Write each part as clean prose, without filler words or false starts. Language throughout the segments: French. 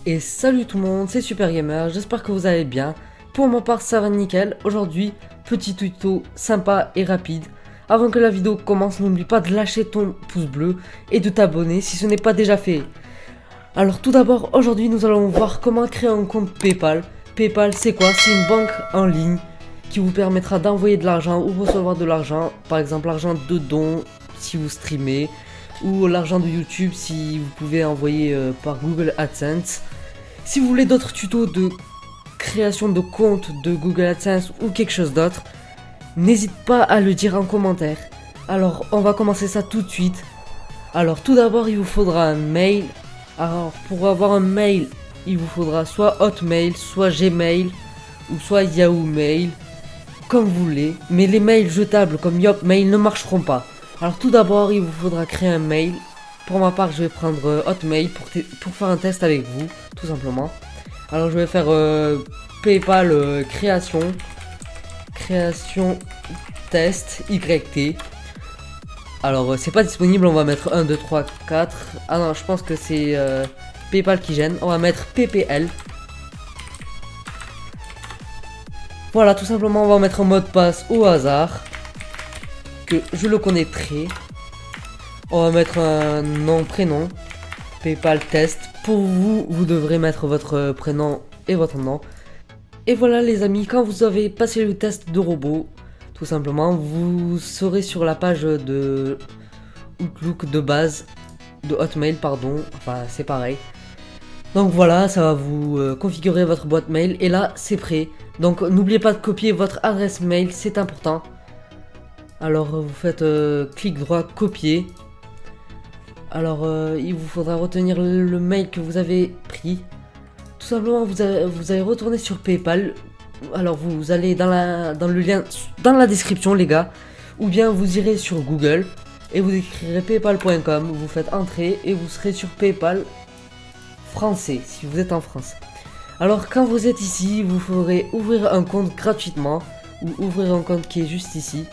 Et salut tout le monde, c'est Super Gamer, j'espère que vous allez bien. Pour ma part ça va nickel. Aujourd'hui, petit tuto sympa et rapide. Avant que la vidéo commence, n'oublie pas de lâcher ton pouce bleu et de t'abonner si ce n'est pas déjà fait. Alors tout d'abord, aujourd'hui nous allons voir comment créer un compte PayPal. PayPal c'est quoi? C'est une banque en ligne qui vous permettra d'envoyer de l'argent ou recevoir de l'argent. Par exemple l'argent de dons si vous streamez, ou l'argent de YouTube si vous pouvez envoyer par Google AdSense. Si vous voulez d'autres tutos de création de compte de Google AdSense ou quelque chose d'autre, n'hésite pas à le dire en commentaire. Alors on va commencer ça tout de suite. Alors tout d'abord il vous faudra un mail. Alors pour avoir un mail, il vous faudra soit Hotmail, soit Gmail ou soit Yahoo Mail, comme vous voulez. Mais les mails jetables comme Yopmail ne marcheront pas. Alors tout d'abord il vous faudra créer un mail. Pour ma part je vais prendre Hotmail pour faire un test avec vous, tout simplement. Alors je vais faire PayPal création test YT. Alors c'est pas disponible, on va mettre 1, 2, 3, 4. Ah non, je pense que c'est PayPal qui gêne. On va mettre PPL. Voilà, tout simplement on va mettre un mot de passe au hasard, que je le connaîtrai. On va mettre un nom, prénom, PayPal test. Pour vous, vous devrez mettre votre prénom et votre nom. Et voilà les amis, quand vous avez passé le test de robot, tout simplement, vous serez sur la page de Outlook de base, de Hotmail pardon, enfin c'est pareil. Donc voilà, ça va vous configurer votre boîte mail et là c'est prêt. Donc n'oubliez pas de copier votre adresse mail, c'est important. Alors vous faites clic droit, copier. Alors il vous faudra retenir le mail que vous avez pris. Tout simplement vous allez retourner sur PayPal. Alors vous allez dans le lien dans la description les gars. Ou bien vous irez sur Google et vous écrirez paypal.com. Vous faites entrer et vous serez sur PayPal français si vous êtes en France. Alors quand vous êtes ici, vous ferez ouvrir un compte gratuitement. Ou ouvrir un compte qui est juste ici.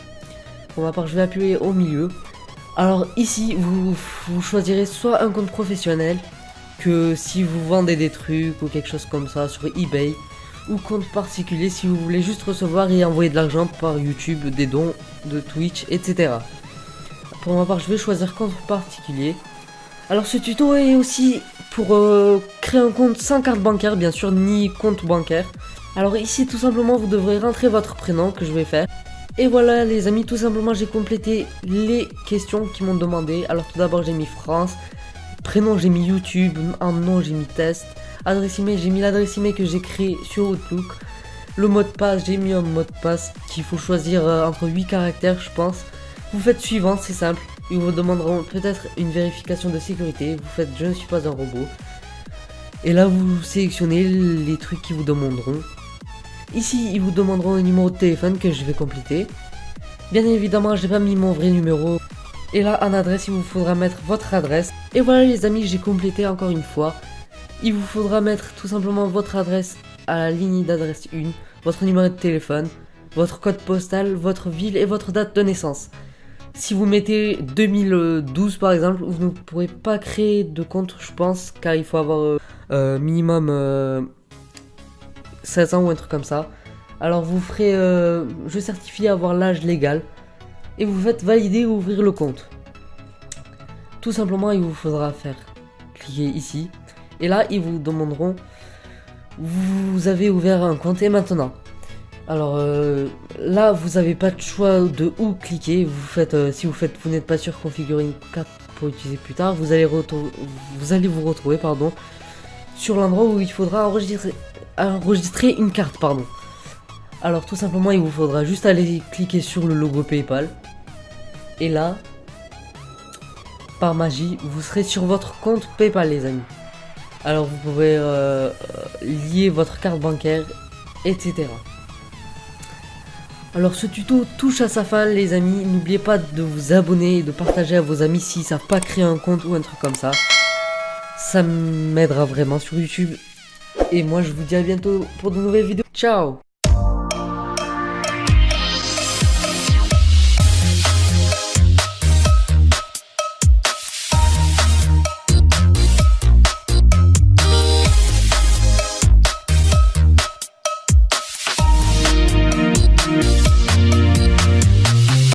Pour ma part je vais appuyer au milieu. Alors ici vous choisirez soit un compte professionnel, que si vous vendez des trucs ou quelque chose comme ça sur eBay, ou compte particulier si vous voulez juste recevoir et envoyer de l'argent par YouTube, des dons de Twitch, etc. Pour ma part je vais choisir compte particulier. Alors ce tuto est aussi pour créer un compte sans carte bancaire bien sûr, ni compte bancaire. Alors ici tout simplement vous devrez rentrer votre prénom que je vais faire. Et voilà les amis, tout simplement j'ai complété les questions qui m'ont demandé. Alors tout d'abord j'ai mis France, prénom j'ai mis YouTube, en nom j'ai mis test, adresse email j'ai mis l'adresse email que j'ai créée sur Outlook. Le mot de passe, j'ai mis un mot de passe qu'il faut choisir entre 8 caractères je pense. Vous faites suivant, c'est simple, ils vous demanderont peut-être une vérification de sécurité, vous faites je ne suis pas un robot. Et là vous sélectionnez les trucs qu'ils vous demanderont. Ici, ils vous demanderont un numéro de téléphone que je vais compléter. Bien évidemment, j'ai pas mis mon vrai numéro. Et là, en adresse, il vous faudra mettre votre adresse. Et voilà les amis, j'ai complété encore une fois. Il vous faudra mettre tout simplement votre adresse à la ligne d'adresse 1, votre numéro de téléphone, votre code postal, votre ville et votre date de naissance. Si vous mettez 2012 par exemple, vous ne pourrez pas créer de compte, je pense, car il faut avoir minimum 16 ans ou un truc comme ça. Alors vous ferez je certifie avoir l'âge légal et vous faites valider ou ouvrir le compte. Tout simplement il vous faudra faire cliquer ici et là ils vous demanderont vous avez ouvert un compte et maintenant. Alors là vous n'avez pas de choix de où cliquer. Vous faites si vous n'êtes pas sûr configurer une carte pour utiliser plus tard, vous allez vous retrouver pardon sur l'endroit où il faudra enregistrer une carte pardon. Alors tout simplement il vous faudra juste aller cliquer sur le logo PayPal et là par magie vous serez sur votre compte PayPal les amis. Alors vous pouvez lier votre carte bancaire etc. Alors ce tuto touche à sa fin les amis, n'oubliez pas de vous abonner et de partager à vos amis s'ils savent pas créer un compte ou un truc comme ça. Ça m'aidera vraiment sur YouTube. Et moi je vous dis à bientôt pour de nouvelles vidéos. Ciao!